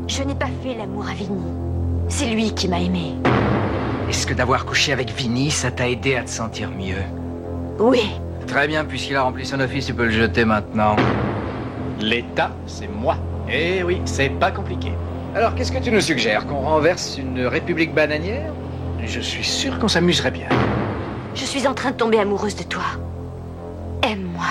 Je n'ai pas fait l'amour à Vinny. C'est lui qui m'a aimé. Est-ce que d'avoir couché avec Vinny, ça t'a aidé à te sentir mieux? Oui. Très bien, puisqu'il a rempli son office, tu peux le jeter maintenant. L'État, c'est moi. Eh oui, c'est pas compliqué. Alors, qu'est-ce que tu nous suggères? Qu'on renverse une république bananière? Je suis sûr qu'on s'amuserait bien. Je suis en train de tomber amoureuse de toi. Aime-moi.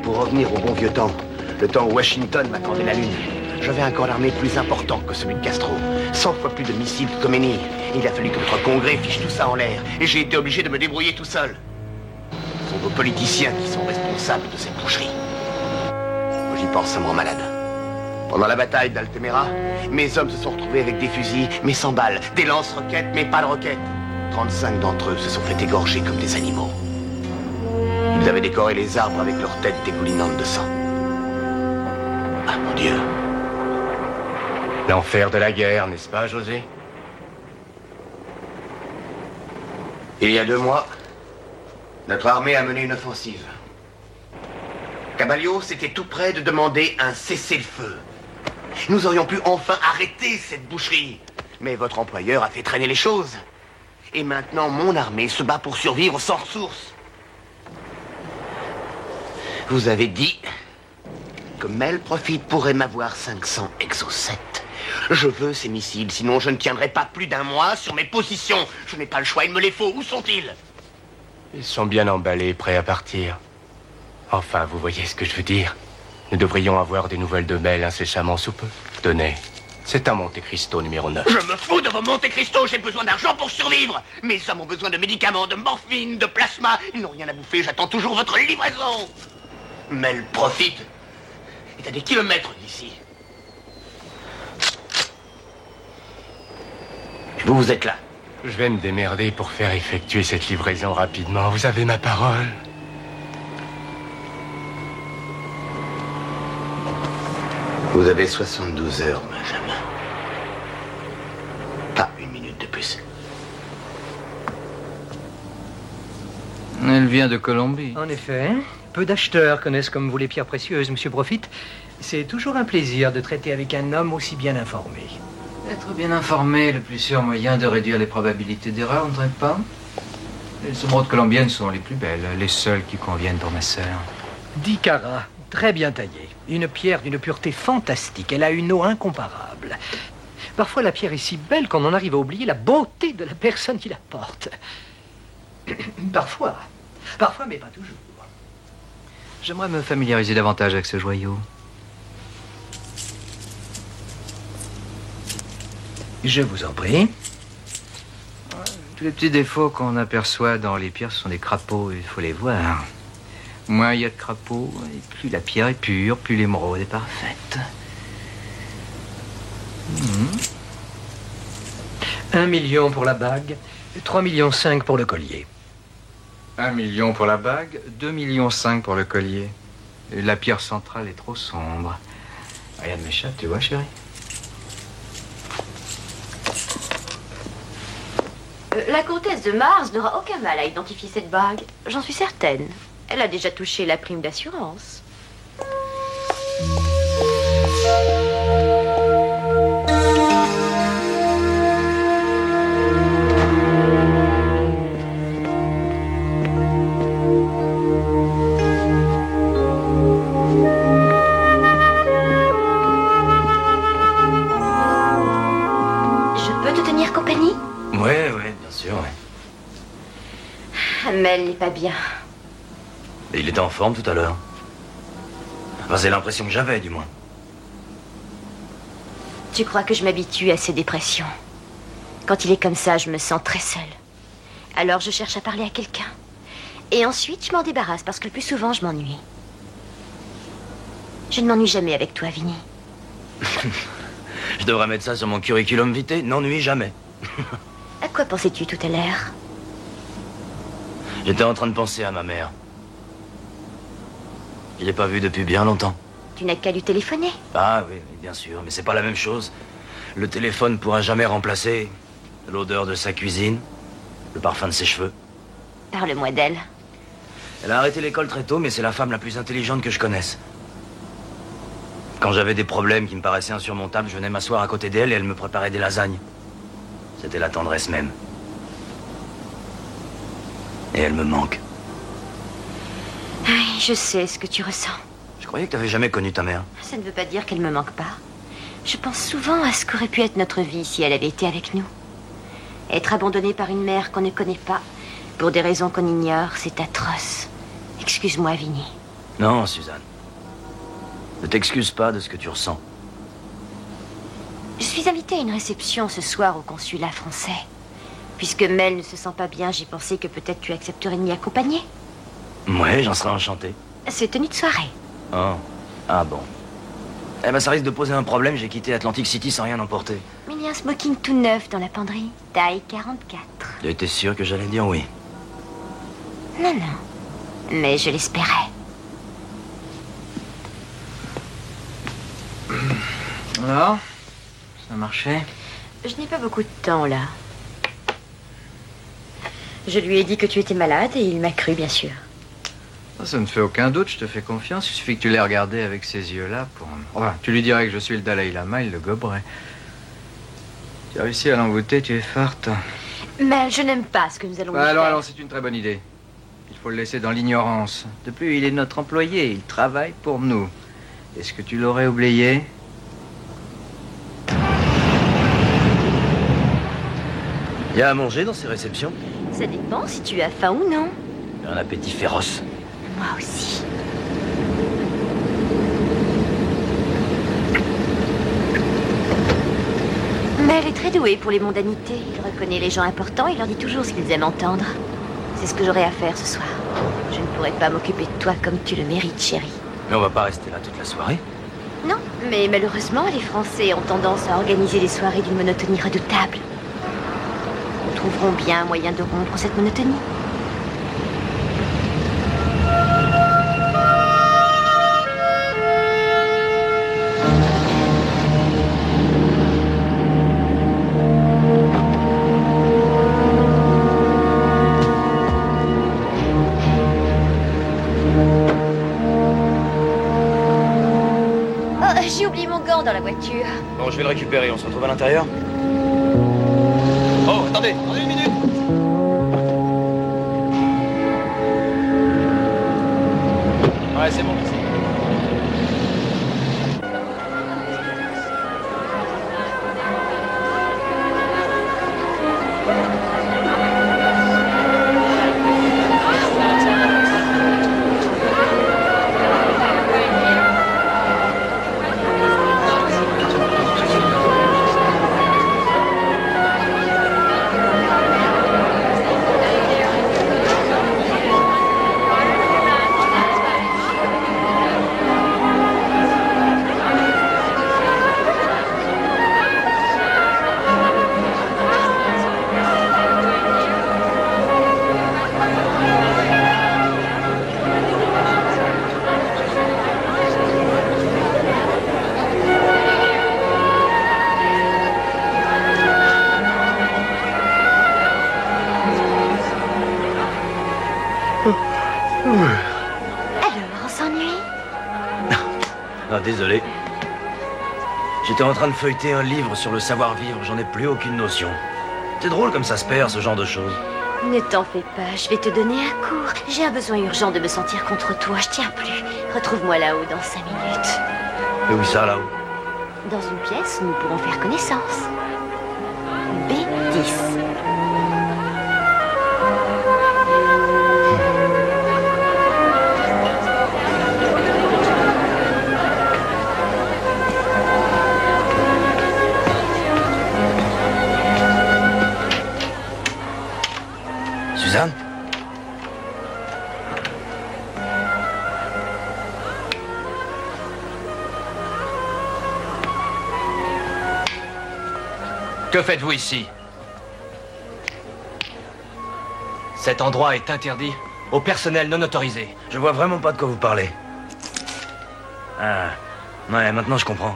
Pour revenir au bon vieux temps, le temps où Washington m'accordait la lune. J'avais un corps d'armée plus important que celui de Castro. 100 fois plus de missiles que Khomeini. Il a fallu que notre congrès fiche tout ça en l'air. Et j'ai été obligé de me débrouiller tout seul. Ce sont vos politiciens qui sont responsables de cette boucherie. Quand j'y pense, ça me rend malade. Pendant la bataille d'Altemera, mes hommes se sont retrouvés avec des fusils, mais sans balles. Des lance-roquettes, mais pas de roquettes. 35 d'entre eux se sont fait égorger comme des animaux. Ils avaient décoré les arbres avec leurs têtes dégoulinantes de sang. Ah, mon Dieu. L'enfer de la guerre, n'est-ce pas, José? Il y a 2 mois, notre armée a mené une offensive. Caballo était tout près de demander un cessez-le-feu. Nous aurions pu enfin arrêter cette boucherie. Mais votre employeur a fait traîner les choses. Et maintenant, mon armée se bat pour survivre sans ressources. Vous avez dit que Mel Profit pourrait m'avoir 500 Exocet. Je veux ces missiles, sinon je ne tiendrai pas plus d'1 mois sur mes positions. Je n'ai pas le choix, il me les faut. Où sont-ils? Ils sont bien emballés, prêts à partir. Enfin, vous voyez ce que je veux dire. Nous devrions avoir des nouvelles de Mel incessamment sous peu. Tenez, c'est un Monte Cristo numéro 9. Je me fous de vos Monte Cristo, j'ai besoin d'argent pour survivre. Mes hommes ont besoin de médicaments, de morphine, de plasma. Ils n'ont rien à bouffer, j'attends toujours votre livraison. Mel Profit est à des kilomètres d'ici. Vous êtes là. Je vais me démerder pour faire effectuer cette livraison rapidement. Vous avez ma parole. Vous avez 72 heures, Benjamin. Pas 1 minute de plus. Elle vient de Colombie. En effet. Peu d'acheteurs connaissent comme vous les pierres précieuses, Monsieur Profit. C'est toujours un plaisir de traiter avec un homme aussi bien informé. Être bien informé est le plus sûr moyen de réduire les probabilités d'erreur, ne trouvez pas? Les émeraudes colombiennes sont les plus belles, les seules qui conviennent pour ma sœur. 10 carats, très bien taillée. Une pierre d'une pureté fantastique. Elle a une eau incomparable. Parfois, la pierre est si belle qu'on en arrive à oublier la beauté de la personne qui la porte. Parfois, mais pas toujours. J'aimerais me familiariser davantage avec ce joyau. Je vous en prie. Tous les petits défauts qu'on aperçoit dans les pierres sont des crapauds, il faut les voir. Moins il y a de crapauds, et plus la pierre est pure, plus l'émeraude est parfaite. 1 million pour la bague, 3,5 millions pour le collier. 1 million pour la bague, 2,5 millions pour le collier. Et la pierre centrale est trop sombre. Regarde mes chats, tu vois, chérie? La comtesse de Mars n'aura aucun mal à identifier cette bague. J'en suis certaine. Elle a déjà touché la prime d'assurance. Ouais, bien sûr, ouais. Mel n'est pas bien. Et il était en forme tout à l'heure. Enfin, c'est l'impression que j'avais, du moins. Tu crois que je m'habitue à ces dépressions? Quand il est comme ça, je me sens très seule. Alors je cherche à parler à quelqu'un. Et ensuite, je m'en débarrasse parce que le plus souvent, je m'ennuie. Je ne m'ennuie jamais avec toi, Vinny. Je devrais mettre ça sur mon curriculum vitae. N'ennuie jamais. À quoi pensais-tu tout à l'heure? J'étais en train de penser à ma mère. Je l'ai pas vue depuis bien longtemps. Tu n'as qu'à lui téléphoner. Ah oui, bien sûr, mais c'est pas la même chose. Le téléphone pourra jamais remplacer l'odeur de sa cuisine, le parfum de ses cheveux. Parle-moi d'elle. Elle a arrêté l'école très tôt, mais c'est la femme la plus intelligente que je connaisse. Quand j'avais des problèmes qui me paraissaient insurmontables, je venais m'asseoir à côté d'elle et elle me préparait des lasagnes. C'était la tendresse même. Et elle me manque. Oui, je sais ce que tu ressens. Je croyais que tu n'avais jamais connu ta mère. Ça ne veut pas dire qu'elle me manque pas. Je pense souvent à ce qu'aurait pu être notre vie si elle avait été avec nous. Être abandonnée par une mère qu'on ne connaît pas, pour des raisons qu'on ignore, c'est atroce. Excuse-moi, Vinny. Non, Suzanne. Ne t'excuse pas de ce que tu ressens. Je suis invitée à une réception ce soir au consulat français. Puisque Mel ne se sent pas bien, j'ai pensé que peut-être tu accepterais de m'y accompagner. Ouais, j'en serais enchanté. C'est tenue de soirée. Oh. Ah bon. Eh ben, ça risque de poser un problème. J'ai quitté Atlantic City sans rien emporter. Mais il y a un smoking tout neuf dans la penderie. Taille 44. J'étais sûr que j'allais dire oui. Non. Mais je l'espérais. Alors, ça marchait? Je n'ai pas beaucoup de temps, là. Je lui ai dit que tu étais malade et il m'a cru, bien sûr. Ça ne fait aucun doute, je te fais confiance. Il suffit que tu l'aies regardé avec ces yeux-là pour... Enfin, tu lui dirais que je suis le Dalai Lama, il le goberait. Tu as réussi à l'envoûter, tu es forte. Mais je n'aime pas ce que nous allons lui faire. Alors, c'est une très bonne idée. Il faut le laisser dans l'ignorance. De plus, il est notre employé, il travaille pour nous. Est-ce que tu l'aurais oublié? Il y a à manger dans ces réceptions? Ça dépend si tu as faim ou non. J'ai un appétit féroce. Moi aussi. Mais elle est très douée pour les mondanités. Il reconnaît les gens importants et leur dit toujours ce qu'ils aiment entendre. C'est ce que j'aurai à faire ce soir. Je ne pourrai pas m'occuper de toi comme tu le mérites, chérie. Mais on va pas rester là toute la soirée. Non, mais malheureusement, les Français ont tendance à organiser des soirées d'une monotonie redoutable. Nous trouverons bien un moyen de rompre cette monotonie. J'ai oublié mon gant dans la voiture. Bon, je vais le récupérer. On se retrouve à l'intérieur. Oh, attendez une minute. Ouais, c'est bon. désolé. J'étais en train de feuilleter un livre sur le savoir-vivre, j'en ai plus aucune notion. C'est drôle comme ça se perd, ce genre de choses. Ne t'en fais pas, je vais te donner un cours. J'ai un besoin urgent de me sentir contre toi, je tiens plus. Retrouve-moi là-haut dans 5 minutes. Et où ça, là-haut? Dans une pièce où nous pourrons faire connaissance. B10. Suzanne? Que faites-vous ici? Cet endroit est interdit au personnel non autorisé. Je vois vraiment pas de quoi vous parlez. Ah, ouais, maintenant je comprends.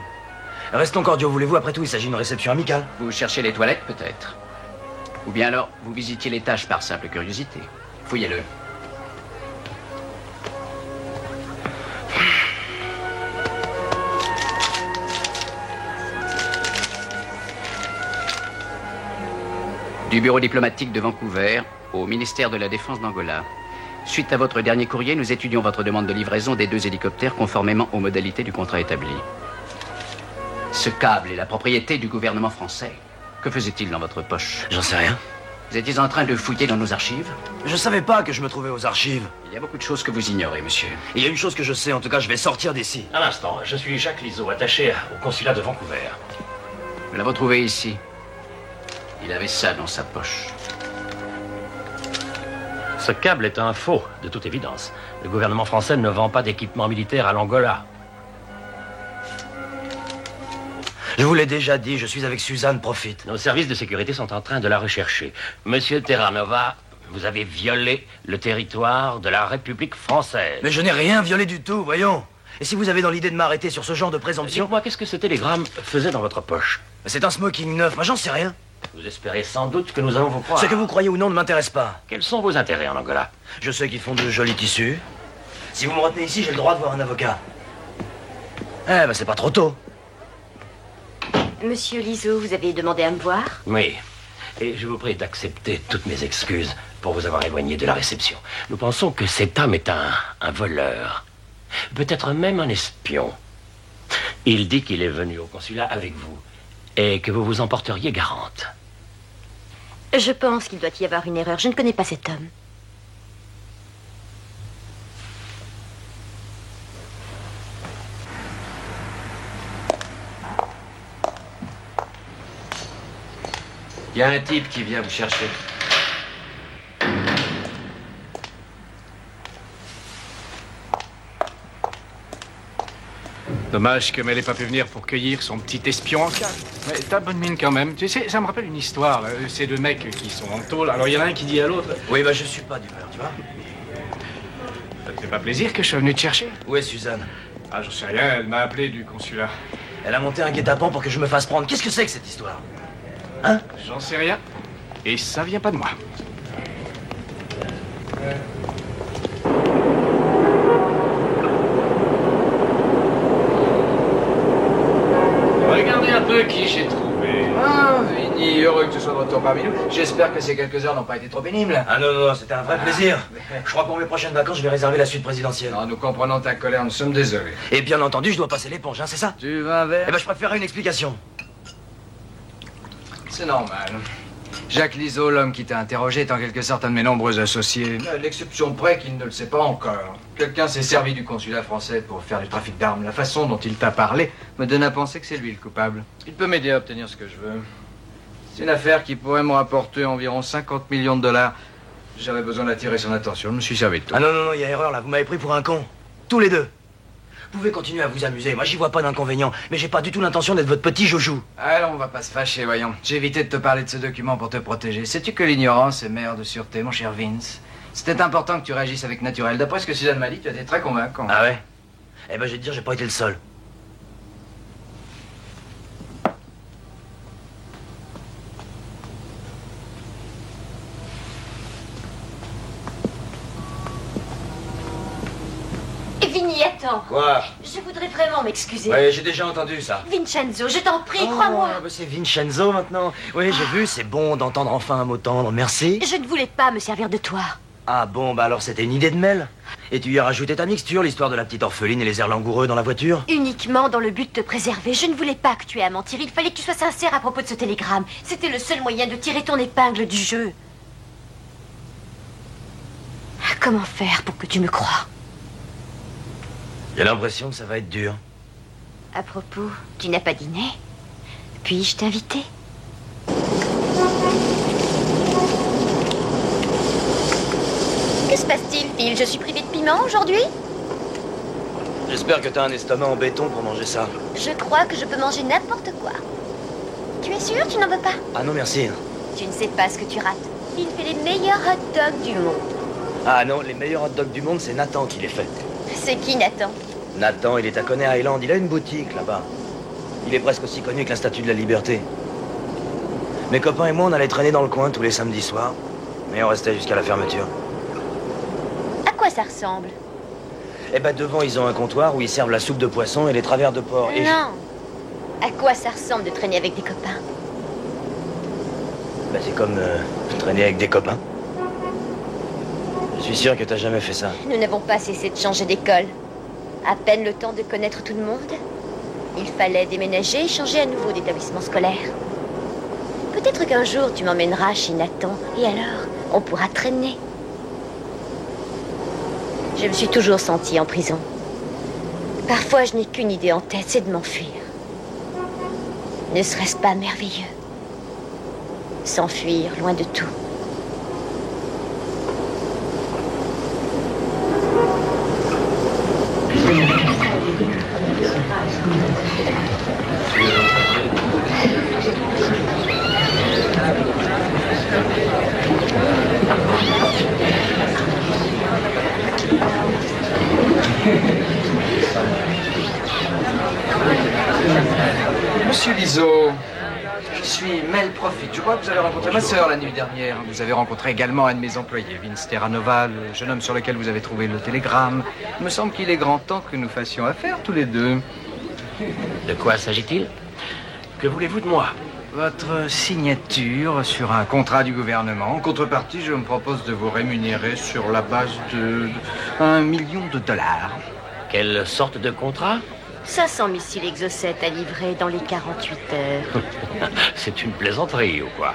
Restons cordiaux, voulez-vous? Après tout, il s'agit d'une réception amicale. Vous cherchez les toilettes, peut-être? Ou bien alors, vous visitiez l'étage par simple curiosité. Fouillez-le. Du bureau diplomatique de Vancouver au ministère de la Défense d'Angola. Suite à votre dernier courrier, nous étudions votre demande de livraison des 2 hélicoptères conformément aux modalités du contrat établi. Ce câble est la propriété du gouvernement français. Que faisait-il dans votre poche? J'en sais rien. Vous étiez en train de fouiller dans nos archives? Je savais pas que je me trouvais aux archives. Il y a beaucoup de choses que vous ignorez, monsieur. Il y a une chose que je sais, en tout cas, je vais sortir d'ici. Un instant, je suis Jacques Liseau, attaché au consulat de Vancouver. Nous l'avons trouvé ici. Il avait ça dans sa poche. Ce câble est un faux, de toute évidence. Le gouvernement français ne vend pas d'équipement militaire à l'Angola. Je vous l'ai déjà dit, je suis avec Suzanne, profite. Nos services de sécurité sont en train de la rechercher. Monsieur Terranova, vous avez violé le territoire de la République française. Mais je n'ai rien violé du tout, voyons. Et si vous avez dans l'idée de m'arrêter sur ce genre de présomption... Dites-moi, qu'est-ce que ce télégramme faisait dans votre poche? C'est un smoking neuf, moi j'en sais rien. Vous espérez sans doute que nous allons vous croire. Ce que vous croyez ou non ne m'intéresse pas. Quels sont vos intérêts en Angola? Je sais qu'ils font de jolis tissus. Si vous me retenez ici, j'ai le droit de voir un avocat. Eh ben, c'est pas trop tôt. Monsieur Liseau, vous avez demandé à me voir? Oui. Et je vous prie d'accepter toutes mes excuses pour vous avoir éloigné de la réception. Nous pensons que cet homme est un voleur. Peut-être même un espion. Il dit qu'il est venu au consulat avec vous et que vous vous en porteriez garante. Je pense qu'il doit y avoir une erreur. Je ne connais pas cet homme. Il y a un type qui vient vous chercher. Dommage que Mel n'ait pas pu venir pour cueillir son petit espion en cage. Mais t'as bonne mine quand même. Tu sais, ça me rappelle une histoire, là. Ces 2 mecs qui sont en tôle. Alors il y en a un qui dit à l'autre... Oui, bah je suis pas d'humeur, tu vois. Ça te fait pas plaisir que je sois venu te chercher? Où est Suzanne? Ah, j'en sais rien, elle m'a appelé du consulat. Elle a monté un guet-apens pour que je me fasse prendre. Qu'est-ce que c'est que cette histoire? Hein? J'en sais rien. Et ça vient pas de moi. Regardez un peu qui j'ai trouvé. Ah, Vinny, heureux que tu sois de retour parmi nous. J'espère que ces quelques heures n'ont pas été trop pénibles. Ah non, non, c'était un vrai plaisir. Je crois que pour mes prochaines vacances, je vais réserver la suite présidentielle. Non, nous comprenons ta colère, nous sommes désolés. Et bien entendu, je dois passer l'éponge, hein, c'est ça? Tu veux un verre? Eh ben, je préférerais une explication. C'est normal. Jacques Liseau, l'homme qui t'a interrogé, est en quelque sorte un de mes nombreux associés. À l'exception près qu'il ne le sait pas encore. Quelqu'un s'est servi du consulat français pour faire du trafic d'armes. La façon dont il t'a parlé me donne à penser que c'est lui le coupable. Il peut m'aider à obtenir ce que je veux. C'est une affaire qui pourrait me rapporter environ 50 millions de dollars. J'avais besoin d'attirer son attention. Je me suis servi de tout. Ah non, non, non, il y a erreur là. Vous m'avez pris pour un con. Tous les deux. Vous pouvez continuer à vous amuser. Moi, j'y vois pas d'inconvénient. Mais j'ai pas du tout l'intention d'être votre petit joujou. Alors, on va pas se fâcher, voyons. J'ai évité de te parler de ce document pour te protéger. Sais-tu que l'ignorance est mère de sûreté, mon cher Vince? C'était important que tu réagisses avec naturel. D'après ce que Suzanne m'a dit, tu étais très convaincant. Ah ouais? Eh ben, je vais te dire, j'ai pas été le seul. Vinny, attends. Quoi? Je voudrais vraiment m'excuser. Ouais, j'ai déjà entendu ça. Vincenzo, je t'en prie, crois-moi. Bah c'est Vincenzo maintenant. Oui, j'ai vu, c'est bon d'entendre enfin un mot tendre. Merci. Je ne voulais pas me servir de toi. Ah bon, bah alors c'était une idée de Mel. Et tu y as rajouté ta mixture, l'histoire de la petite orpheline et les airs langoureux dans la voiture? Uniquement dans le but de te préserver. Je ne voulais pas que tu aies à mentir. Il fallait que tu sois sincère à propos de ce télégramme. C'était le seul moyen de tirer ton épingle du jeu. Comment faire pour que tu me croies? J'ai l'impression que ça va être dur. À propos, tu n'as pas dîné? Puis-je t'inviter? Que se passe-t-il, Phil? Je suis privée de piment aujourd'hui? J'espère que t'as un estomac en béton pour manger ça. Je crois que je peux manger n'importe quoi. Tu es sûr? Tu n'en veux pas? Ah non, merci. Tu ne sais pas ce que tu rates. Il fait les meilleurs hot dogs du monde. Ah non, les meilleurs hot dogs du monde, c'est Nathan qui les fait. C'est qui, Nathan? Nathan, il est à Coney Island, il a une boutique là-bas. Il est presque aussi connu que la Statue de la Liberté. Mes copains et moi, on allait traîner dans le coin tous les samedis soirs. Mais on restait jusqu'à la fermeture. À quoi ça ressemble? Eh ben devant, ils ont un comptoir où ils servent la soupe de poisson et les travers de porc. Et Non. À quoi ça ressemble de traîner avec des copains? Ben c'est comme traîner avec des copains. Je suis sûr que t'as jamais fait ça. Nous n'avons pas cessé de changer d'école. À peine le temps de connaître tout le monde. Il fallait déménager et changer à nouveau d'établissement scolaire. Peut-être qu'un jour tu m'emmèneras chez Nathan et alors on pourra traîner. Je me suis toujours sentie en prison. Parfois je n'ai qu'une idée en tête, c'est de m'enfuir. Ne serait-ce pas merveilleux? S'enfuir loin de tout. Monsieur Lizo, je suis Mel Profit. Je crois que vous avez rencontré ma sœur la nuit dernière. Vous avez rencontré également un de mes employés, Vince Terranova, le jeune homme sur lequel vous avez trouvé le télégramme. Il me semble qu'il est grand temps que nous fassions affaire tous les deux. De quoi s'agit-il? Que voulez-vous de moi? Votre signature sur un contrat du gouvernement. En contrepartie, je me propose de vous rémunérer sur la base de $1 million. Quelle sorte de contrat? 500 missiles Exocet à livrer dans les 48 heures. C'est une plaisanterie ou quoi?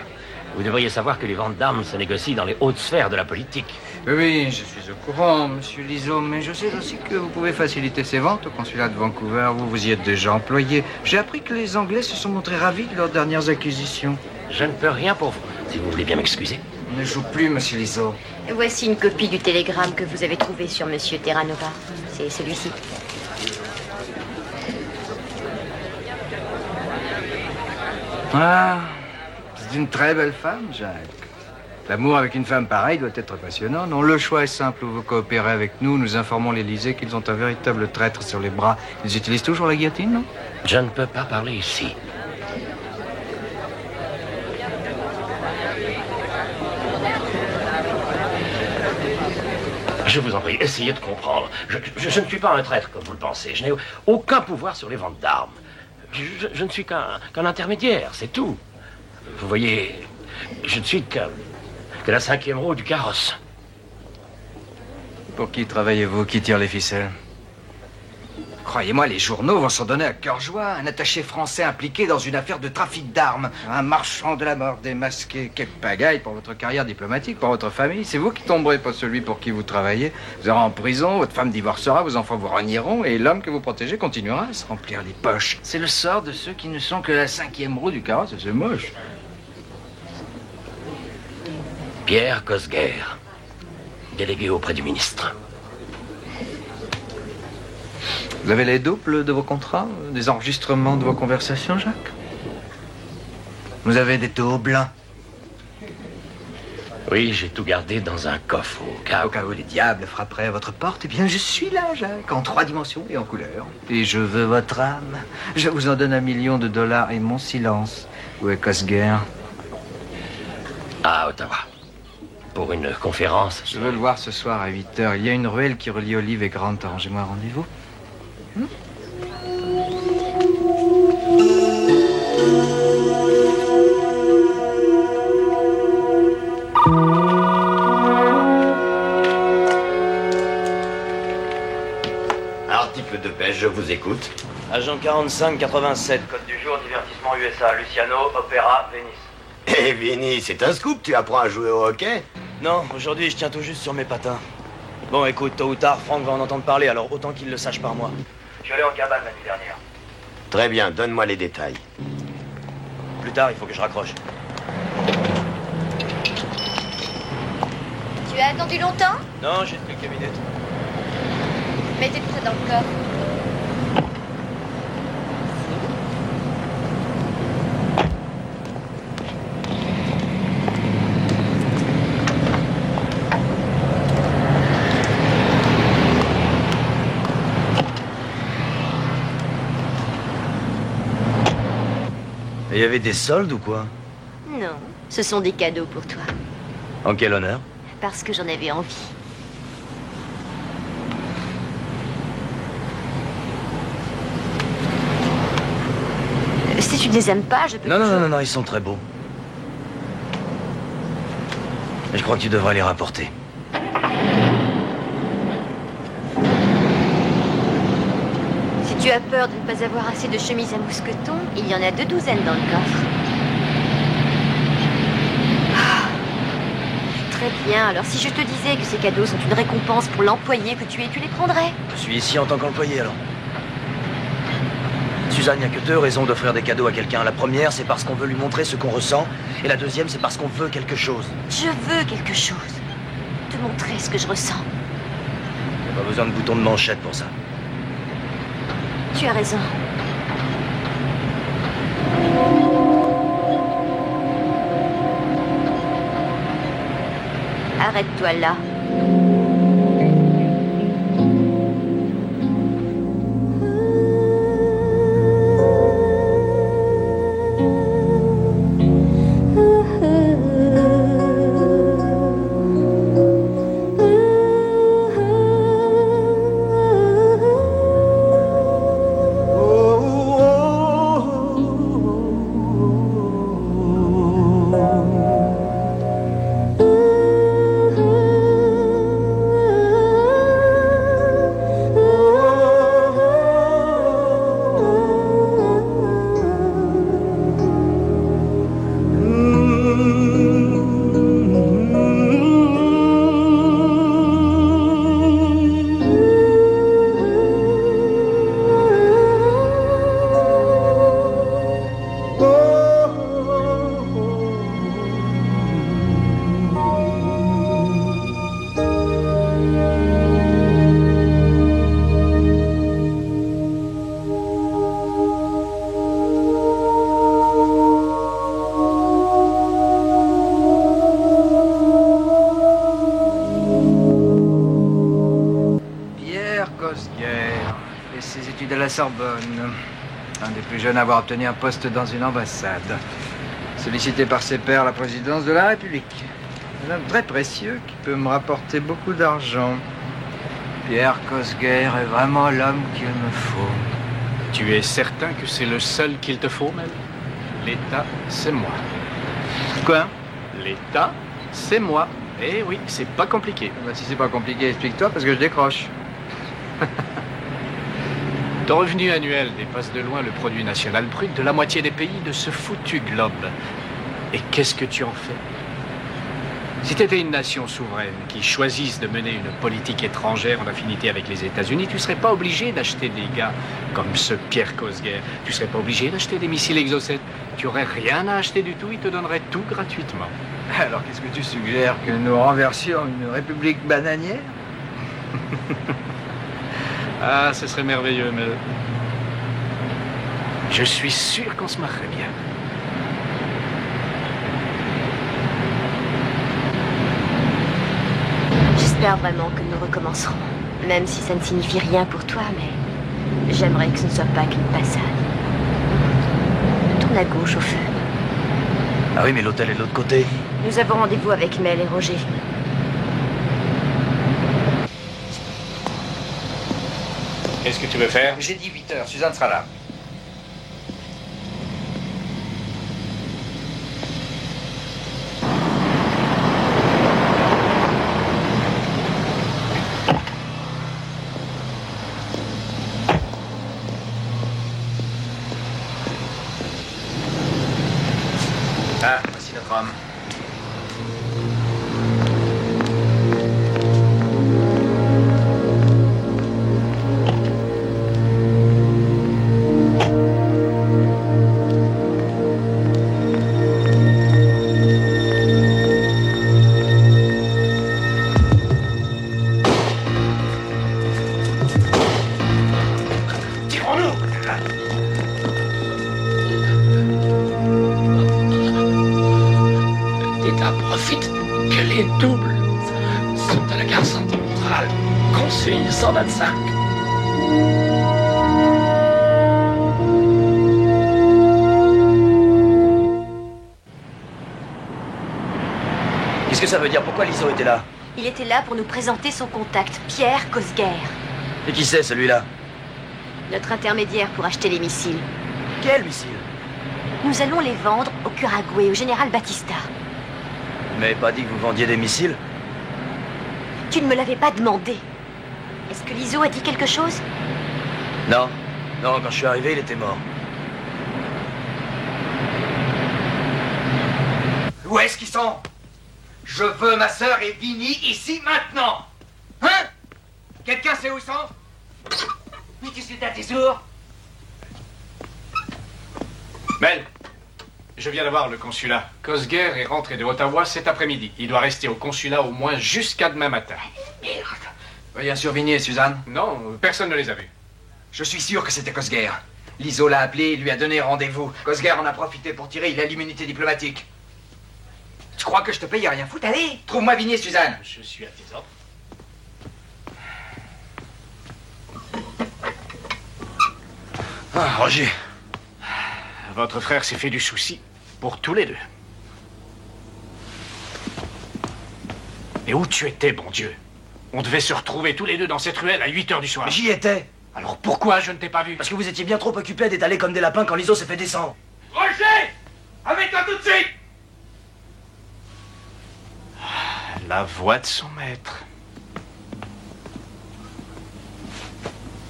Vous devriez savoir que les ventes d'armes se négocient dans les hautes sphères de la politique. Oui, je suis au courant, monsieur Lizo, mais je sais aussi que vous pouvez faciliter ces ventes au consulat de Vancouver. Vous y êtes déjà employé. J'ai appris que les Anglais se sont montrés ravis de leurs dernières acquisitions. Je ne peux rien pour vous, si vous voulez bien m'excuser. Ne joue plus, monsieur Lizo. Voici une copie du télégramme que vous avez trouvé sur monsieur Terranova. C'est celui-ci. Ah, c'est une très belle femme, Jacques. L'amour avec une femme pareille doit être passionnant. Non, le choix est simple. Vous coopérez avec nous. Nous informons l'Élysée qu'ils ont un véritable traître sur les bras. Ils utilisent toujours la guillotine, non? Je ne peux pas parler ici. Je vous en prie, essayez de comprendre. Je ne suis pas un traître, comme vous le pensez. Je n'ai aucun pouvoir sur les ventes d'armes. Je ne suis qu'un intermédiaire, c'est tout. Vous voyez, je ne suis que la 5e roue du carrosse. Pour qui travaillez-vous? Qui tire les ficelles? Croyez-moi, les journaux vont s'en donner à cœur joie. Un attaché français impliqué dans une affaire de trafic d'armes. Un marchand de la mort démasqué. Quelle pagaille pour votre carrière diplomatique, pour votre famille. C'est vous qui tomberez, pas celui pour qui vous travaillez. Vous irez en prison, votre femme divorcera, vos enfants vous renieront, et l'homme que vous protégez continuera à se remplir les poches. C'est le sort de ceux qui ne sont que la 5e roue du carrosse, et c'est moche. Pierre Cosguer, délégué auprès du ministre. Vous avez les doubles de vos contrats, des enregistrements de vos conversations, Jacques? Vous avez des taux blancs? Oui, j'ai tout gardé dans un coffre Au cas où les diables frapperaient à votre porte, eh bien, je suis là, Jacques, en 3 dimensions et en couleur. Et je veux votre âme. Je vous en donne $1 million et mon silence. Où est Cosguer? À Ottawa. pour une conférence. Je veux le voir ce soir à 8h. Il y a une ruelle qui relie Olive et Grant. Arrangez-moi un rendez-vous. Article de pêche, je vous écoute. Agent 4587, code du jour, divertissement USA, Luciano, Opéra, Venice. Eh, Vinny, c'est un scoop, tu apprends à jouer au hockey? Non, aujourd'hui, je tiens tout juste sur mes patins. Bon, écoute, tôt ou tard, Franck va en entendre parler, alors autant qu'il le sache par moi. Je suis allé en cabane la nuit dernière. Très bien, donne-moi les détails. Plus tard, il faut que je raccroche. Tu as attendu longtemps? Non, j'ai quelques minutes. Mettez tout ça dans le coffre. Et il y avait des soldes ou quoi? Non, ce sont des cadeaux pour toi. En quel honneur? Parce que j'en avais envie. Si tu ne les aimes pas, je peux... Non, ils sont très beaux. Mais je crois que tu devrais les rapporter. Si tu as peur de ne pas avoir assez de chemises à mousqueton, il y en a 2 douzaines dans le coffre. Ah. Très bien, alors si je te disais que ces cadeaux sont une récompense pour l'employé que tu es, tu les prendrais? Je suis ici en tant qu'employé, alors. Suzanne, il n'y a que 2 raisons d'offrir des cadeaux à quelqu'un. La première, c'est parce qu'on veut lui montrer ce qu'on ressent. Et la deuxième, c'est parce qu'on veut quelque chose. Je veux quelque chose. Te montrer ce que je ressens. Il n'y a pas besoin de bouton de manchette pour ça. Tu as raison. Arrête-toi là. Sorbonne. Un des plus jeunes à avoir obtenu un poste dans une ambassade. Sollicité par ses pairs à la présidence de la République. Un homme très précieux qui peut me rapporter beaucoup d'argent. Pierre Cosguer est vraiment l'homme qu'il me faut. Tu es certain que c'est le seul qu'il te faut, Mel? L'État, c'est moi. Quoi? L'État, c'est moi. Eh oui, c'est pas compliqué. Bah, si c'est pas compliqué, explique-toi parce que je décroche. Ton revenu annuel dépasse de loin le produit national brut de la moitié des pays de ce foutu globe. Et qu'est-ce que tu en fais? Si tu étais une nation souveraine qui choisisse de mener une politique étrangère en affinité avec les États-Unis, tu serais pas obligé d'acheter des gars comme ce Pierre Cosguer. Tu serais pas obligé d'acheter des missiles Exocet. Tu aurais rien à acheter du tout, il te donnerait tout gratuitement. Alors qu'est-ce que tu suggères? Que nous renversions une république bananière? Ah, ce serait merveilleux, mais... Je suis sûr qu'on se marrerait bien. J'espère vraiment que nous recommencerons. Même si ça ne signifie rien pour toi, mais... J'aimerais que ce ne soit pas qu'une passade. Tourne à gauche au feu. Ah oui, mais l'hôtel est de l'autre côté. Nous avons rendez-vous avec Mel et Roger. Qu'est-ce que tu veux faire? J'ai dit 8 heures, Suzanne sera là. Ah, voici notre homme. Profite que les doubles sont à la gare centrale. Consigne 125. Qu'est-ce que ça veut dire? Pourquoi l'ISO était là? Il était là pour nous présenter son contact, Pierre Cosguer. Et qui c'est, celui-là? Notre intermédiaire pour acheter les missiles. Quel missile? Nous allons les vendre au Curagüe, au général Batista. Vous m'avez pas dit que vous vendiez des missiles? Tu ne me l'avais pas demandé. Est-ce que l'ISO a dit quelque chose? Non. Non, quand je suis arrivé, il était mort. Où est-ce qu'ils sont? Je veux ma sœur et Vinny ici maintenant. Hein? Quelqu'un sait où ils sont? Oui, tu sais, t'as tes sourds. Mel, je viens d'avoir le consulat. Cosguer est rentré de Ottawa cet après-midi. Il doit rester au consulat au moins jusqu'à demain matin. Merde. Bien sûr, Vinny et Suzanne. Non, personne ne les a vus. Je suis sûr que c'était Cosguer. L'ISO l'a appelé et lui a donné rendez-vous. Cosguer en a profité pour tirer, il a l'immunité diplomatique. Tu crois que je te paye à rien foutre? Allez, trouve-moi Vinny et Suzanne. Je suis à tes ordres. Ah, Roger. Votre frère s'est fait du souci pour tous les deux. Et où tu étais, bon Dieu? On devait se retrouver tous les deux dans cette ruelle à 8 heures du soir. J'y étais. Alors pourquoi je ne t'ai pas vu? Parce que vous étiez bien trop occupés à d'étaler comme des lapins quand l'ISO s'est fait descendre. Roger! Avec-toi tout de suite! La voix de son maître.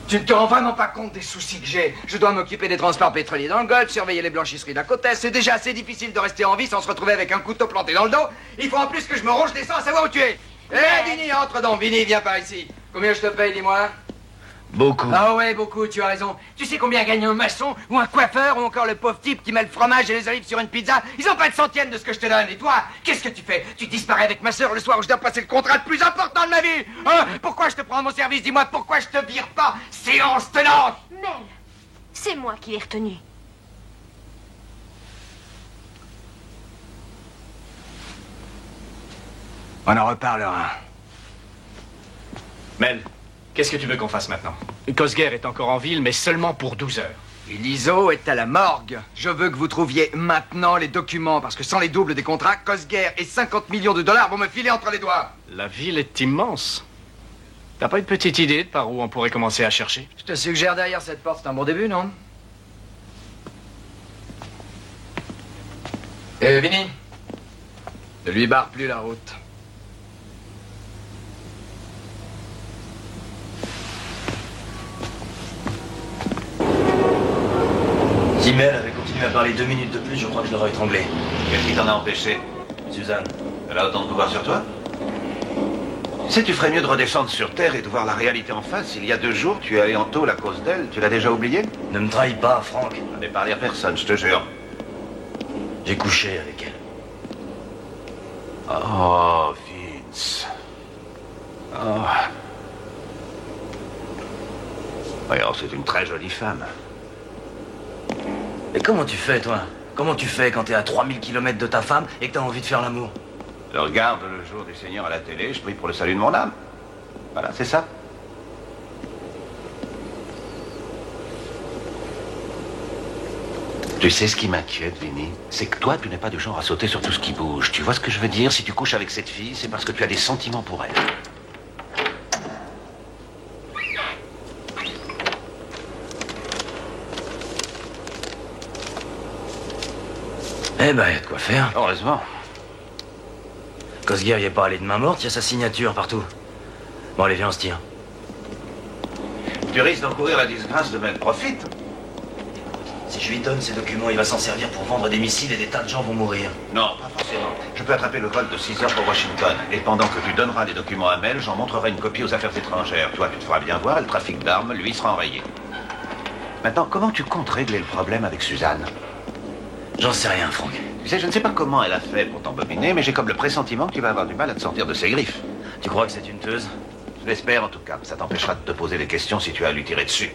Tu ne te rends vraiment pas compte des soucis que j'ai. Je dois m'occuper des transports pétroliers dans le Golfe, surveiller les blanchisseries de la côte Est. C'est déjà assez difficile de rester en vie sans se retrouver avec un couteau planté dans le dos. Il faut en plus que je me ronge des sangs à savoir où tu es. Eh, Vinny, entre donc. Vinny, viens par ici. Combien je te paye, dis-moi? Beaucoup. Ah ouais, beaucoup, tu as raison. Tu sais combien gagne un maçon, ou un coiffeur, ou encore le pauvre type qui met le fromage et les olives sur une pizza? Ils ont pas de centième de ce que je te donne. Et toi, qu'est-ce que tu fais? Tu disparais avec ma sœur le soir où je dois passer le contrat le plus important de ma vie. Hein? Pourquoi je te prends à mon service? Dis-moi, pourquoi je te vire pas? Séance tenante! Mel, c'est moi qui l'ai retenu. On en reparlera. Mel, qu'est-ce que tu veux qu'on fasse maintenant? Cosguer est encore en ville, mais seulement pour 12 heures. Et l'ISO est à la morgue. Je veux que vous trouviez maintenant les documents, parce que sans les doubles des contrats, Cosguer et 50 millions de dollars vont me filer entre les doigts. La ville est immense. T'as pas une petite idée de par où on pourrait commencer à chercher? Je te suggère derrière cette porte, c'est un bon début, non? Vinny, ne lui barre plus la route. Si Mel avait continué à parler 2 minutes de plus, je crois que je l'aurais étranglé. Qu'est-ce qui t'en a empêché? Suzanne. Elle a autant de pouvoir sur toi? Tu sais, tu ferais mieux de redescendre sur Terre et de voir la réalité en face. Il y a 2 jours, tu es allé en tôle à cause d'elle. Tu l'as déjà oublié? Ne me trahis pas, Franck. Je n'ai parlé à personne, je te jure. J'ai couché avec elle. Oh, Vince. Oh. Alors, c'est une très jolie femme. Et comment tu fais, toi? Comment tu fais quand t'es à 3000 km de ta femme et que t'as envie de faire l'amour? Je regarde le jour du Seigneur à la télé, je prie pour le salut de mon âme. Voilà, c'est ça. Tu sais ce qui m'inquiète, Vinny? C'est que toi, tu n'es pas du genre à sauter sur tout ce qui bouge. Tu vois ce que je veux dire? Si tu couches avec cette fille, c'est parce que tu as des sentiments pour elle. Eh ben, y a de quoi faire. Heureusement. Cosguerre y est pas allé de main morte, y a sa signature partout. Bon, allez, viens, on se tire. Tu risques d'encourir la disgrâce de mettre profit. Si je lui donne ces documents, il va s'en servir pour vendre des missiles et des tas de gens vont mourir. Non, pas forcément. Je peux attraper le vol de 6 heures pour Washington. Et pendant que tu donneras les documents à Mel, j'en montrerai une copie aux affaires étrangères. Toi, tu te feras bien voir et le trafic d'armes, lui, sera enrayé. Maintenant, comment tu comptes régler le problème avec Suzanne? J'en sais rien, Franck. Tu sais, je ne sais pas comment elle a fait pour t'embobiner, mais j'ai comme le pressentiment que tu vas avoir du mal à te sortir de ses griffes. Tu crois que c'est une teuse? Je l'espère en tout cas. Ça t'empêchera de te poser des questions si tu as à lui tirer dessus.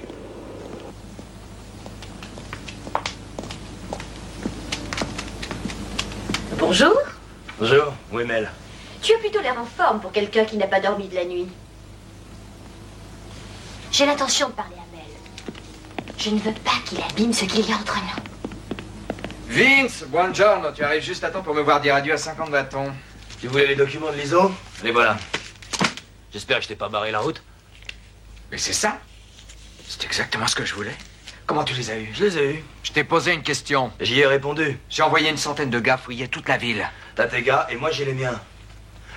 Bonjour. Bonjour, où est Mel? Tu as plutôt l'air en forme pour quelqu'un qui n'a pas dormi de la nuit. J'ai l'intention de parler à Mel. Je ne veux pas qu'il abîme ce qu'il y a entre nous. Vince, buongiorno, tu arrives juste à temps pour me voir dire adieu à 50 bâtons. Tu voulais les documents de l'ISO? Les voilà. J'espère que je t'ai pas barré la route. Mais c'est ça. C'est exactement ce que je voulais. Comment tu les as eus? Je les ai eus. Je t'ai posé une question. J'y ai répondu. J'ai envoyé une centaine de gars fouiller toute la ville. T'as tes gars et moi j'ai les miens.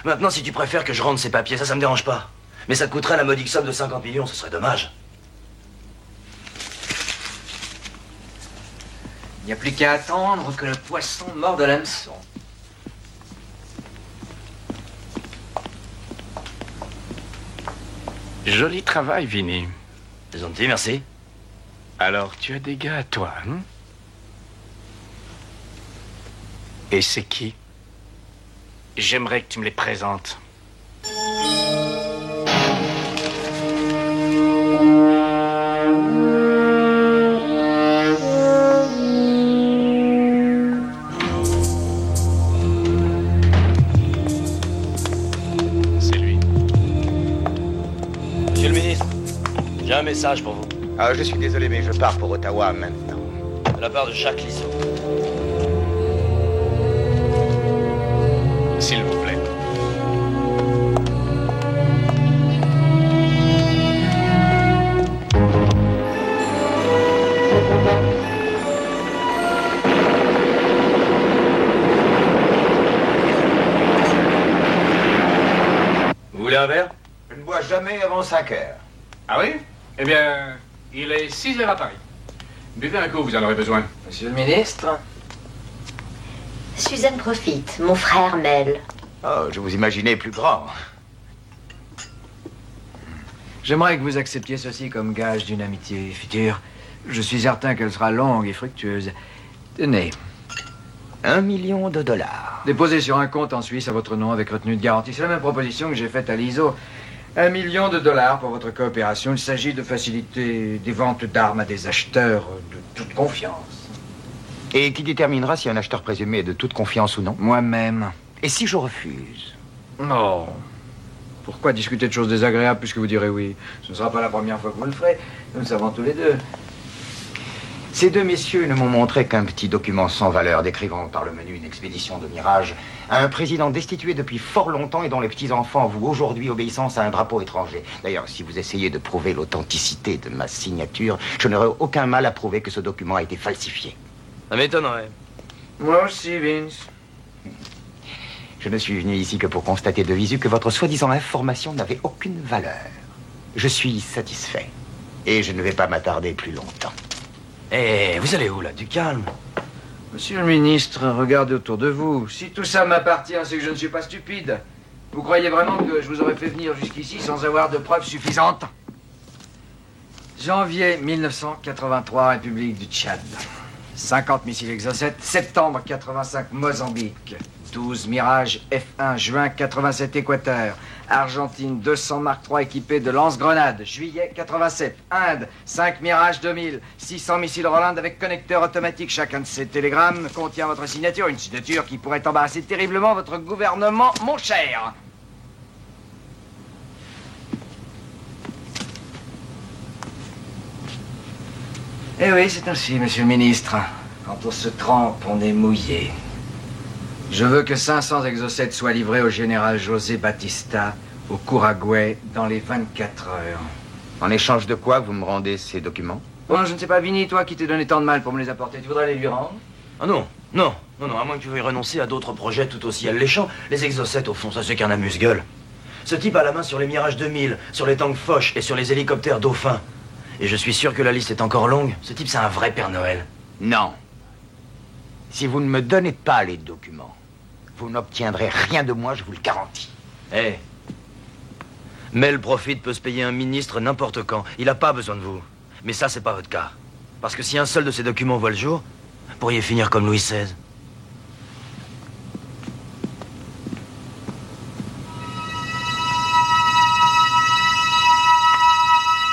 Maintenant, si tu préfères que je rende ces papiers, ça me dérange pas. Mais ça te coûterait la modique somme de 50 millions, ce serait dommage. Il n'y a plus qu'à attendre que le poisson morde l'hameçon. Joli travail, Vinny. C'est gentil, merci. Alors, tu as des gars à toi, hein? Et c'est qui? J'aimerais que tu me les présentes. C'est lui. Monsieur le ministre, j'ai un message pour vous. Ah, je suis désolé, mais je pars pour Ottawa maintenant. De la part de Jacques Lisseau. S'il vous plaît. Vous voulez un verre? Je ne bois jamais avant 5 heures. Ah oui? Eh bien, il est 6 heures à Paris. Buvez un coup, vous en aurez besoin. Monsieur le ministre? Suzanne profite, mon frère Mel. Oh, je vous imaginais plus grand. J'aimerais que vous acceptiez ceci comme gage d'une amitié future. Je suis certain qu'elle sera longue et fructueuse. Tenez. $1 million. Déposé sur un compte en Suisse à votre nom avec retenue de garantie. C'est la même proposition que j'ai faite à l'ISO. $1 million pour votre coopération. Il s'agit de faciliter des ventes d'armes à des acheteurs de toute confiance. Et qui déterminera si un acheteur présumé est de toute confiance ou non? Moi-même. Et si je refuse? Non. Pourquoi discuter de choses désagréables puisque vous direz oui? Ce ne sera pas la première fois que vous le ferez. Nous le savons tous les deux. Ces deux messieurs ne m'ont montré qu'un petit document sans valeur décrivant par le menu une expédition de mirage à un président destitué depuis fort longtemps et dont les petits-enfants vouent aujourd'hui obéissance à un drapeau étranger. D'ailleurs, si vous essayez de prouver l'authenticité de ma signature, je n'aurai aucun mal à prouver que ce document a été falsifié. Ça m'étonnerait. Moi aussi, Vince. Je ne suis venu ici que pour constater de visu que votre soi-disant information n'avait aucune valeur. Je suis satisfait. Et je ne vais pas m'attarder plus longtemps. Eh, vous allez où, là? Du calme. Monsieur le ministre, regardez autour de vous. Si tout ça m'appartient, c'est que je ne suis pas stupide. Vous croyez vraiment que je vous aurais fait venir jusqu'ici sans avoir de preuves suffisantes? Janvier 1983, République du Tchad. 50 missiles Exocet, septembre 85, Mozambique. 12 Mirage F1, juin 87, Équateur. Argentine, 200 Mark III équipés de lance-grenades. Juillet 87, Inde, 5 Mirage 2000. 600 missiles Roland avec connecteur automatique. Chacun de ces télégrammes contient votre signature. Une signature qui pourrait embarrasser terriblement votre gouvernement, mon cher. Eh oui, c'est ainsi, monsieur le ministre. Quand on se trempe, on est mouillé. Je veux que 500 exocètes soient livrés au général José Batista, au Couragüey, dans les 24 heures. En échange de quoi vous me rendez ces documents? Bon, je ne sais pas, Vinny, toi qui t'es donné tant de mal pour me les apporter, tu voudrais les lui rendre? Ah non, non, non, non, à moins que tu veuilles renoncer à d'autres projets tout aussi alléchants. Les exocètes, au fond, ça c'est qu'un amuse-gueule. Ce type a la main sur les Mirage 2000, sur les tanks Foch et sur les hélicoptères Dauphin. Et je suis sûr que la liste est encore longue. Ce type, c'est un vrai Père Noël. Non. Si vous ne me donnez pas les documents, vous n'obtiendrez rien de moi, je vous le garantis. Eh. Mel Profit peut se payer un ministre n'importe quand. Il n'a pas besoin de vous. Mais ça, c'est pas votre cas. Parce que si un seul de ces documents voit le jour, vous pourriez finir comme Louis XVI.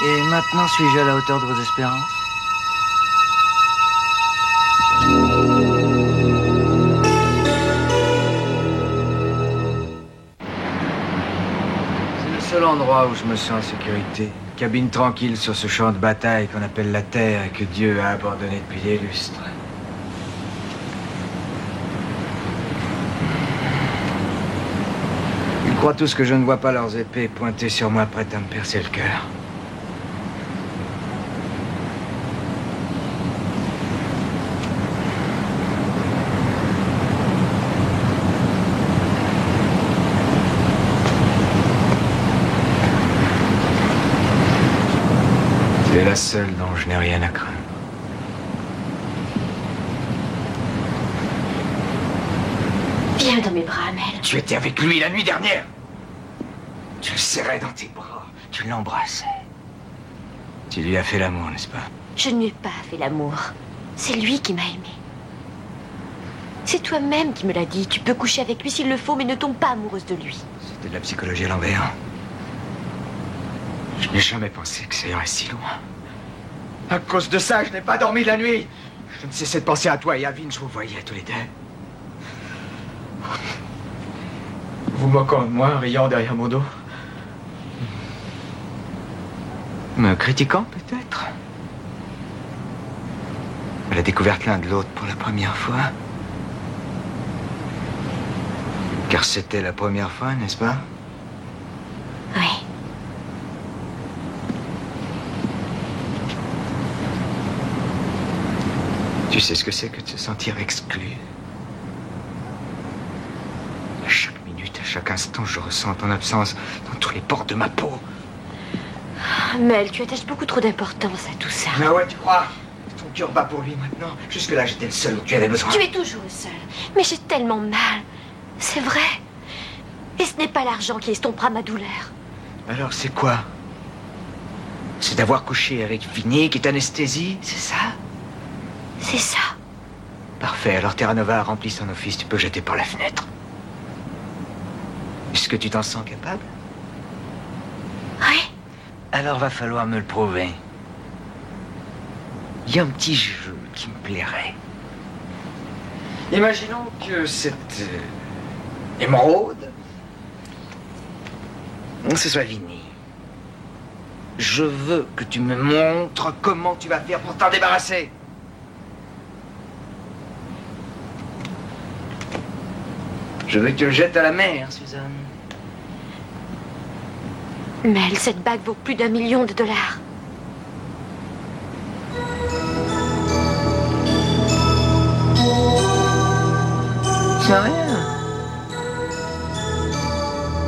Et maintenant, suis-je à la hauteur de vos espérances? C'est le seul endroit où je me sens en sécurité. Cabine tranquille sur ce champ de bataille qu'on appelle la Terre et que Dieu a abandonné depuis des lustres. Ils croient tous que je ne vois pas leurs épées pointées sur moi, prêtes à me percer le cœur. C'est la seule dont je n'ai rien à craindre. Viens dans mes bras, Mel. Tu étais avec lui la nuit dernière. Tu le serrais dans tes bras. Tu l'embrassais. Tu lui as fait l'amour, n'est-ce pas? Je ne lui ai pas fait l'amour. C'est lui qui m'a aimé. C'est toi-même qui me l'as dit. Tu peux coucher avec lui s'il le faut, mais ne tombe pas amoureuse de lui. C'était de la psychologie à l'envers. Je n'ai jamais pensé que ça irait si loin. À cause de ça, je n'ai pas dormi la nuit. Je ne cessais de penser à toi et à Vince. Je vous voyais tous les deux. Vous moquant de moi, riant derrière mon dos. Me critiquant, peut-être. À la découverte l'un de l'autre pour la première fois. Car c'était la première fois, n'est-ce pas? Oui. Tu sais ce que c'est que de se sentir exclu? À chaque minute, à chaque instant, je ressens ton absence dans tous les pores de ma peau. Mel, tu attaches beaucoup trop d'importance à tout ça. Ah ouais, tu crois? Ton cœur bat pour lui maintenant. Jusque-là, j'étais le seul où tu avais besoin. Tu es toujours le seul. Mais j'ai tellement mal. C'est vrai. Et ce n'est pas l'argent qui estompera ma douleur. Alors, c'est quoi? C'est d'avoir couché avec Vinny qui t'anesthésie, c'est ça? C'est ça. Parfait, alors Terra Nova a rempli son office, tu peux jeter par la fenêtre. Est-ce que tu t'en sens capable? Oui. Alors va falloir me le prouver. Il y a un petit jeu qui me plairait. Imaginons que cette émeraude, ce soit Vinny. Je veux que tu me montres comment tu vas faire pour t'en débarrasser. Je veux que tu le jettes à la mer, Suzanne. Mel, cette bague vaut plus d'1 million de dollars. C'est rien.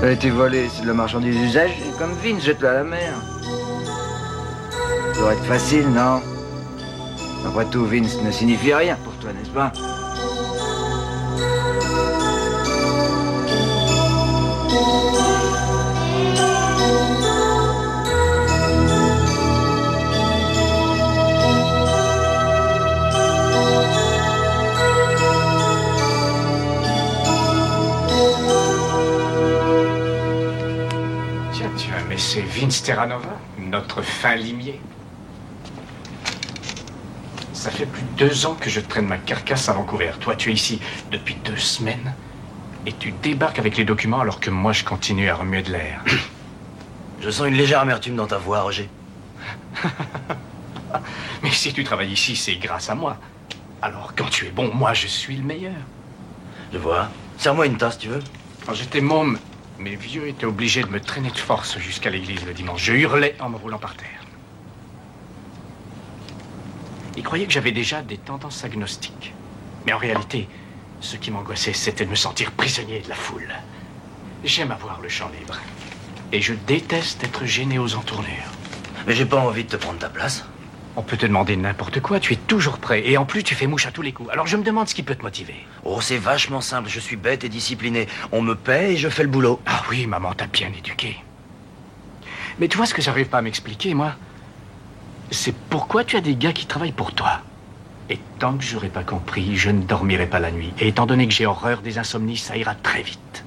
Elle a été volée, c'est de la marchandise usagée, comme Vince, jette-la à la mer. Ça devrait être facile, non? Après tout, Vince ne signifie rien pour toi, n'est-ce pas? Tiens, mais c'est Vince Terra Nova, notre fin limier. Ça fait plus de 2 ans que je traîne ma carcasse à Vancouver. Toi, tu es ici depuis 2 semaines et tu débarques avec les documents alors que moi, je continue à remuer de l'air. Je sens une légère amertume dans ta voix, Roger. Mais si tu travailles ici, c'est grâce à moi. Alors, quand tu es bon, moi, je suis le meilleur. Je vois. Serre-moi une tasse, tu veux? Quand j'étais môme, mes vieux étaient obligés de me traîner de force jusqu'à l'église le dimanche. Je hurlais en me roulant par terre. Ils croyaient que j'avais déjà des tendances agnostiques. Mais en réalité, ce qui m'angoissait, c'était de me sentir prisonnier de la foule. J'aime avoir le champ libre. Et je déteste être gêné aux entournures. Mais j'ai pas envie de te prendre ta place. On peut te demander n'importe quoi, tu es toujours prêt. Et en plus, tu fais mouche à tous les coups. Alors je me demande ce qui peut te motiver. Oh, c'est vachement simple. Je suis bête et discipliné. On me paie et je fais le boulot. Ah oui, maman t'a bien éduqué. Mais tu vois ce que j'arrive pas à m'expliquer, moi? C'est pourquoi tu as des gars qui travaillent pour toi. Et tant que j'aurai pas compris, je ne dormirai pas la nuit. Et étant donné que j'ai horreur des insomnies, ça ira très vite.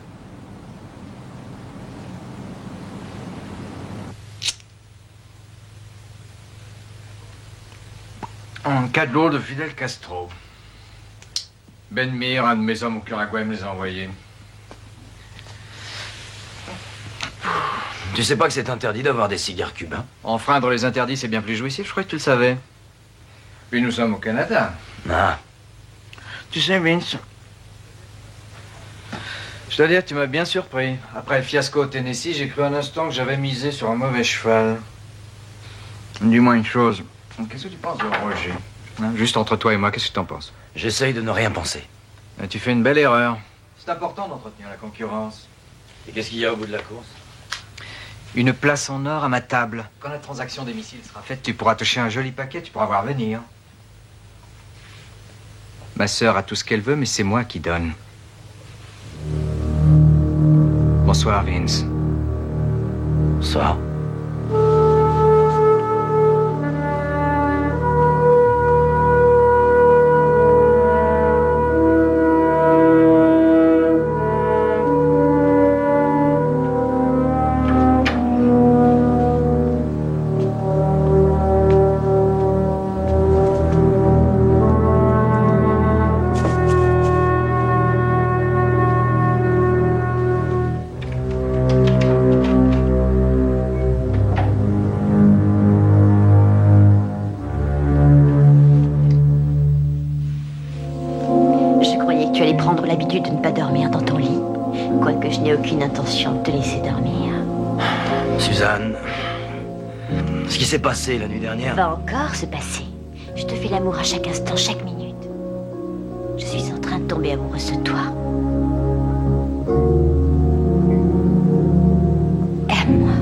Un cadeau de Fidel Castro. Ben Mir, un de mes hommes au Curacao, me les a envoyés. Tu sais pas que c'est interdit d'avoir des cigares cubains? Enfreindre les interdits, c'est bien plus jouissif, je crois que tu le savais. Puis nous sommes au Canada. Ah. Tu sais, Vince, je dois dire que tu m'as bien surpris. Après le fiasco au Tennessee, j'ai cru un instant que j'avais misé sur un mauvais cheval. Dis-moi une chose. Qu'est-ce que tu penses de Roger? Hein, juste entre toi et moi, qu'est-ce que tu en penses? J'essaye de ne rien penser. Tu fais une belle erreur. C'est important d'entretenir la concurrence. Et qu'est-ce qu'il y a au bout de la course? Une place en or à ma table. Quand la transaction des missiles sera faite, tu pourras toucher un joli paquet, tu pourras voir venir. Ma sœur a tout ce qu'elle veut, mais c'est moi qui donne. Bonsoir, Vince. Bonsoir. De ne pas dormir dans ton lit, quoique je n'ai aucune intention de te laisser dormir. Suzanne, ce qui s'est passé la nuit dernière... Va encore se passer. Je te fais l'amour à chaque instant, chaque minute. Je suis en train de tomber amoureuse de toi. Aime-moi.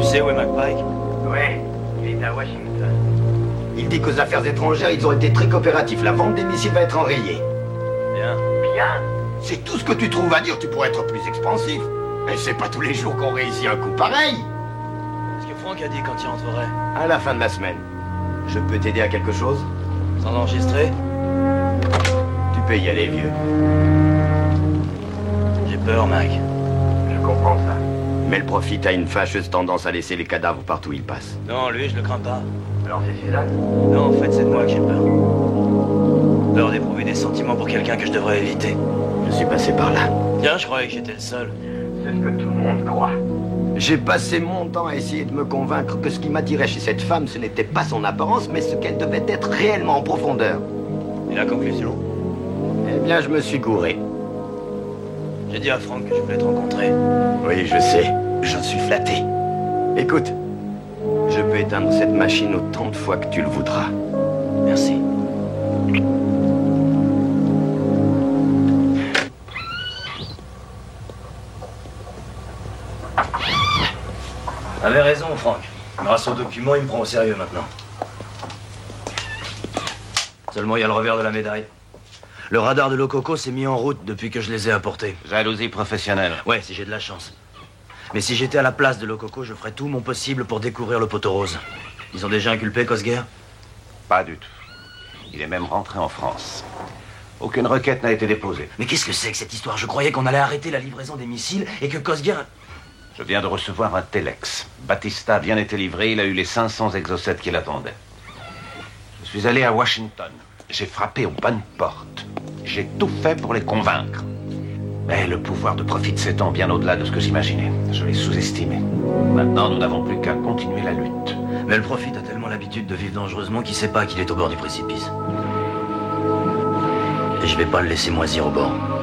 Tu sais où est McPike? Ouais, il est à Washington. Il dit qu'aux affaires étrangères, ils ont été très coopératifs. La vente des missiles va être enrayée. Bien. Bien? C'est tout ce que tu trouves à dire. Tu pourrais être plus expansif. Mais c'est pas tous les jours qu'on réussit un coup pareil. Qu'est-ce que Franck a dit quand il rentrerait? À la fin de la semaine. Je peux t'aider à quelque chose? Sans enregistrer? Tu peux y aller, vieux. J'ai peur, Mac. Je comprends ça. Mais le profit a une fâcheuse tendance à laisser les cadavres partout où il passe. Non, lui, je le crains pas. Alors c'est Suzanne? Non, en fait, c'est de moi que j'ai peur. Peur d'éprouver des sentiments pour quelqu'un que je devrais éviter. Je suis passé par là. Tiens, je croyais que j'étais le seul. C'est ce que tout le monde croit. J'ai passé mon temps à essayer de me convaincre que ce qui m'attirait chez cette femme, ce n'était pas son apparence, mais ce qu'elle devait être réellement en profondeur. Et la conclusion? Eh bien, je me suis gouré. J'ai dit à Franck que je voulais te rencontrer. Oui, je sais. J'en suis flatté. Écoute, je peux éteindre cette machine autant de fois que tu le voudras. Merci. T'avais raison, Franck. Grâce aux documents, il me prend au sérieux maintenant. Seulement, il y a le revers de la médaille. Le radar de Lococo s'est mis en route depuis que je les ai apportés. Jalousie professionnelle. Ouais, si j'ai de la chance. Mais si j'étais à la place de Lococo, je ferais tout mon possible pour découvrir le poteau rose. Ils ont déjà inculpé Cosguerre? Pas du tout. Il est même rentré en France. Aucune requête n'a été déposée. Mais qu'est-ce que c'est que cette histoire? Je croyais qu'on allait arrêter la livraison des missiles et que Cosguerre... Je viens de recevoir un téléx. Batista a bien été livré, il a eu les 500 exocètes qu'il attendait. Je suis allé à Washington. J'ai frappé aux bonnes portes. J'ai tout fait pour les convaincre. Mais le pouvoir de Profit s'étend bien au-delà de ce que j'imaginais. Je l'ai sous-estimé. Maintenant, nous n'avons plus qu'à continuer la lutte. Mais le Profit a tellement l'habitude de vivre dangereusement qu'il sait pas qu'il est au bord du précipice. Et je vais pas le laisser moisir au bord.